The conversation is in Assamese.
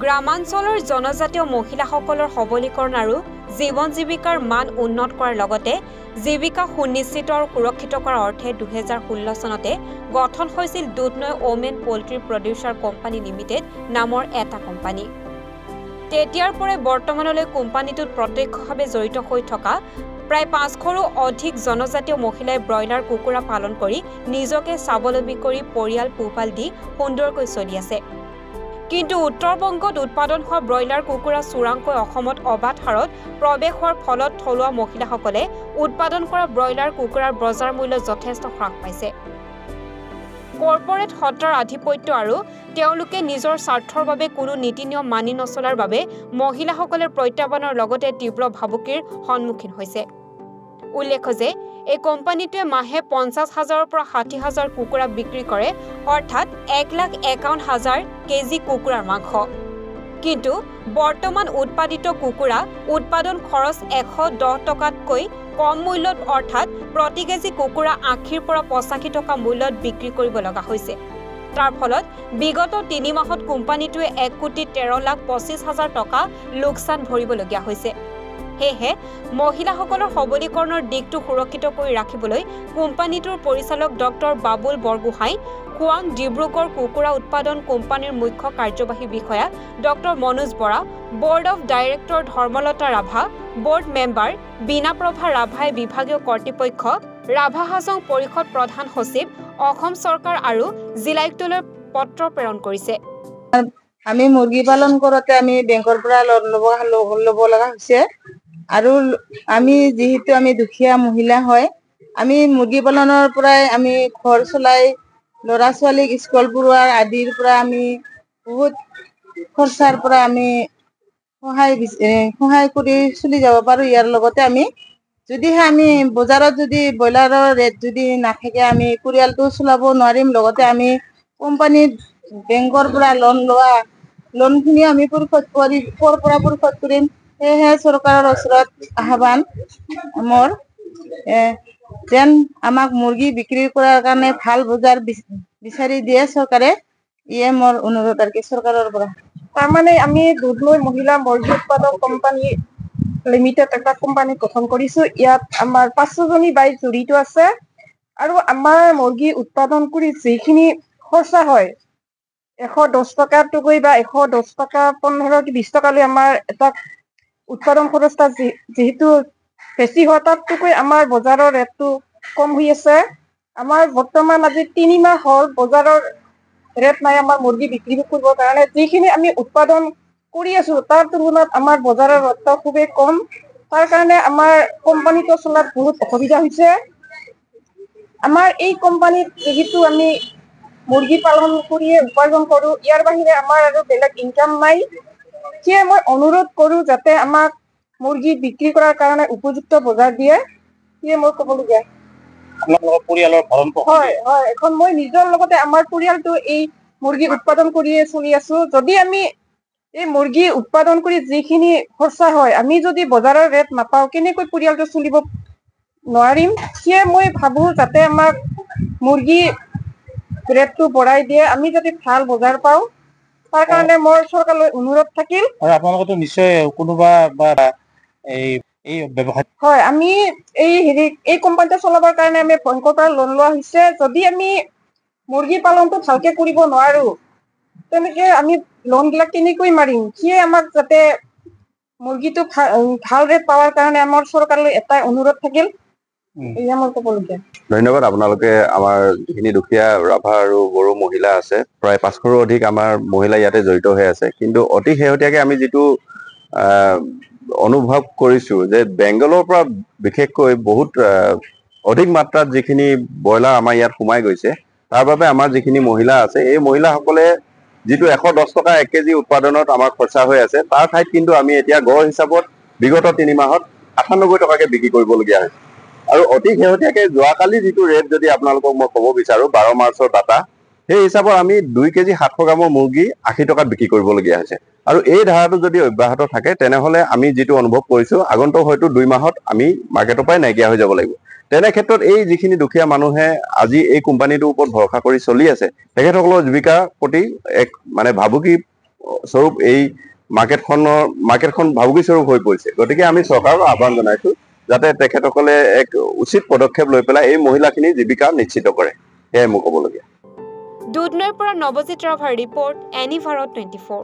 গ্ৰামাঞ্চলৰ জনজাতীয় মহিলাসকলৰ সবলীকৰণ আৰু জীৱন জীৱিকাৰ মান উন্নত কৰাৰ লগতে জীৱিকা সুনিশ্চিত আৰু সুৰক্ষিত কৰাৰ অৰ্থে 2016 চনতে গঠন হৈছিল Dudhnoi women poultry producer company limited নামৰ এটা কোম্পানী। তেতিয়াৰ পৰাই বৰ্তমানলৈ কোম্পানীটোত প্ৰত্যক্ষভাৱে জড়িত হৈ থকা প্ৰায় 500ৰো অধিক জনজাতীয় মহিলাই ব্ৰইলাৰ কুকুৰা পালন কৰি নিজকে স্বাৱলম্বী কৰি পৰিয়াল পোহপাল দি সুন্দৰকৈ চলি আছে। কিন্তু উত্তৰবংগত উৎপাদন হোৱা ব্ৰইলাৰ কুকুৰা চোৰাংকৈ অসমত অবাধ হাৰত প্ৰৱেশ হোৱাৰ ফলত থলুৱা মহিলাসকলে উৎপাদন কৰা ব্ৰইলাৰ কুকুৰাৰ বজাৰ মূল্য যথেষ্ট হ্ৰাস পাইছে। কৰ্পৰেট সত্তাৰ আধিপত্য আৰু তেওঁলোকে নিজৰ স্বাৰ্থৰ বাবে কোনো নীতি নিয়ম মানি নচলাৰ বাবে মহিলাসকলে প্ৰত্যাহ্বানৰ লগতে তীব্ৰ ভাবুকিৰ সন্মুখীন হৈছে। উল্লেখ্য যে এই কোম্পানীটোৱে মাহে 50,000ৰ পৰা 60,000 কুকুৰা বিক্ৰী কৰে, অৰ্থাৎ 1,51,000 কেজি কুকুৰাৰ মাংস। কিন্তু বৰ্তমান উৎপাদিত কুকুৰা উৎপাদন খৰচ 110 টকাতকৈ কম মূল্যত, অৰ্থাৎ প্ৰতি কেজি কুকুৰা 80ৰ পৰা 85 টকা মূল্যত বিক্ৰী কৰিব লগা হৈছে। তাৰ ফলত বিগত 3 মাহত কোম্পানীটোৱে 1,13,25,000 টকা লোকচান ভৰিবলগীয়া হৈছে। সেয়েহে মহিলাসকলৰ সবলীকৰণৰ দিশটো সুৰক্ষিত কৰি ৰাখিবলৈ কোম্পানীটোৰ পৰিচালক ডক্টৰ বাবুল বৰগোহাঁই, খোৱাং ডিব্ৰুগড় কুকুৰা উৎপাদন কোম্পানীৰ মুখ্য কাৰ্যবাহী বিষয়া doctor Manoj Bora, board of director Dharmalata Rabha, board member Binaprabha ৰাভাই বিভাগীয় কৰ্তৃপক্ষ, ৰাভা হাজং পৰিষদ প্ৰধান সচিব, অসম চৰকাৰ আৰু জিলায়ুক্তলৈ পত্ৰ প্ৰেৰণ কৰিছে। আমি মুৰ্গী পালন কৰোঁতে আমি বেংকৰ পৰা লোন ল'ব লগা হৈছে আৰু আমি যিহেতু আমি দুখীয়া মহিলা হয়, আমি মুৰ্গী পালনৰ পৰাই আমি ঘৰ চলাই ল'ৰা ছোৱালীক স্কুল পঢ়োৱাৰ আদিৰ পৰা আমি বহুত খৰচাৰ পৰা আমি সহায় কৰি চলি যাব পাৰোঁ। ইয়াৰ লগতে আমি যদিহে আমি বজাৰত যদি ব্ৰইলাৰৰ ৰেট যদি নাথাকে আমি পৰিয়ালটো চলাব নোৱাৰিম। লগতে আমি কোম্পানীত বেংকৰ পৰা লোনখিনি আমি পৰিশোধ কৰিম। সেয়েহে চৰকাৰৰ ওচৰত আহ্বান মোৰ যেন আমাক মুৰ্গী বিক্ৰী কৰাৰ কাৰণে ভাল বজাৰ বিচাৰি দিয়ে চৰকাৰে। ইয়ে মোৰ অনুৰোধ আৰু কি চৰকাৰৰ পৰা। তাৰমানে আমি দুধনৈ মহিলা মুৰ্গী উৎপাদক কোম্পানী লিমিটেড এটা কোম্পানী গঠন কৰিছো। ইয়াত আমাৰ 500জনী বাই জড়িত আছে আৰু আমাৰ মুৰ্গী উৎপাদন কৰি যিখিনি খৰচা হয় 110 টকাতকৈ বা 110 টকা 15-20 টকালৈ আমাৰ এটা উৎপাদন খৰচটা যিহেতু বেছি হয়, তাতকৈ আমাৰ বজাৰৰ ৰেটটো কম হৈ আছে। আমাৰ বৰ্তমান আজি 3 মাহ হ'ল বজাৰৰ ৰেট নাই আমাৰ মুৰ্গী বিক্ৰী কৰিবৰ কাৰণে। যিখিনি আমি উৎপাদন কৰি আছো তাৰ তুলনাত আমাৰ বজাৰৰ ৰেটটো খুবেই কম। তাৰ কাৰণে আমাৰ কোম্পানীটো চলাত বহুত অসুবিধা হৈছে। আমাৰ এই কোম্পানীত যিহেতু আমি মুৰ্গী পালন কৰিয়ে উপাৰ্জন কৰোঁ, ইয়াৰ বাহিৰে আমাৰ আৰু বেলেগ ইনকাম নাই। সেয়ে মই অনুৰোধ কৰোঁ যাতে আমাক মুৰ্গী বিক্ৰী কৰাৰ কাৰণে উপযুক্ত বজাৰ দিয়ে। সেয়ে মই ক'বলগীয়া। আপোনালোকৰ পৰিয়ালৰ ভৰণ পোষণ হয়, এখন মই নিজৰ লগতে আমাৰ পৰিয়ালটো এই মুৰ্গী উৎপাদন কৰিয়ে চলি আছো। যদি আমি এই মুৰ্গী উৎপাদন কৰি যিখিনি খৰচা হয় আমি যদি বজাৰৰ ৰেট নাপাওঁ কেনেকৈ পৰিয়ালটো চলিব নোৱাৰিম। সেয়ে মই ভাবোঁ যাতে আমাক মুৰ্গী ৰেটটো বঢ়াই দিয়ে, আমি যাতে ভাল বজাৰ পাওঁ। তাৰ কাৰণে মোৰ চৰকাৰলৈ অনুৰোধ থাকিল। আৰু আপোনালোকেতো নিশ্চয় কোনোবা বা এই ব্যৱসায় হয়, আমি এই কোম্পানীটো চলাবৰ কাৰণে আমি বেংকৰ পৰা লোন লোৱা হৈছে। যদি আমি মুৰ্গী পালনটো ভালকে কৰিব নোৱাৰো তেনেকে আমি লোনবিলাক কেনেকৈ মাৰিম। সেয়ে আমাক যাতে মুৰ্গীটো ভাল ৰেট পাৱাৰ কাৰণে আমাৰ চৰকাৰলৈ এটাই অনুৰোধ থাকিল। এয়া মোৰ ক'বলগীয়া। ধন্যবাদ। আপোনালোকে আমাৰ যিখিনি দুখীয়া ৰাভা আৰু বড়ো মহিলা আছে, প্ৰায় 500ৰো অধিক আমাৰ মহিলা ইয়াতে জড়িত হৈ আছে। কিন্তু অতি শেহতীয়াকৈ আমি যিটো অনুভৱ কৰিছোঁ যে বেংগলৰ পৰা বিশেষকৈ বহুত অধিক মাত্ৰাত যিখিনি ব্ৰইলাৰ আমাৰ ইয়াত সোমাই গৈছে, তাৰ বাবে আমাৰ যিখিনি মহিলা আছে এই মহিলাসকলে যিটো 110 টকা 1 কেজি উৎপাদনত আমাৰ খৰচা হৈ আছে, তাৰ ঠাইত কিন্তু আমি এতিয়া গড় হিচাপত বিগত 3 মাহত 98 টকাকৈ বিক্ৰী কৰিবলগীয়া হৈছে। আৰু অতি শেহতীয়াকৈ যোৱাকালি যিটো ৰেট যদি আপোনালোকক মই ক'ব বিচাৰোঁ 12 মাৰ্চৰ ডাটা, সেই হিচাপত আমি 2 কেজি 700 গ্ৰামৰ মুৰ্গী 80 টকাত বিক্ৰী কৰিবলগীয়া হৈছে। আৰু এই ধাৰাটো যদি অব্যাহত থাকে তেনেহ'লে আমি যিটো অনুভৱ কৰিছোঁ আগন্তুক হয়তো 2 মাহত আমি মাৰ্কেটৰ পৰাই নাইকিয়া হৈ যাব লাগিব। তেনে ক্ষেত্ৰত এই যিখিনি দুখীয়া মানুহে আজি এই কোম্পানীটোৰ ওপৰত ভৰসা কৰি চলি আছে, তেখেতসকলৰ জীৱিকাৰ প্ৰতি এক ভাবুকি স্বৰূপ এই মাৰ্কেটখন ভাবুকি স্বৰূপ হৈ পৰিছে। গতিকে আমি চৰকাৰক আহ্বান জনাইছো যাতে তেখেতসকলে এক উচিত পদক্ষেপ লৈ পেলাই এই মহিলাখিনিৰ জীৱিকা নিশ্চিত কৰে। সেয়াই মোক ক'বলগীয়া। দুধনৈৰ পৰা নৱজিৎ ৰাভাৰ ৰিপৰ্ট, এনি ভাৰত 24।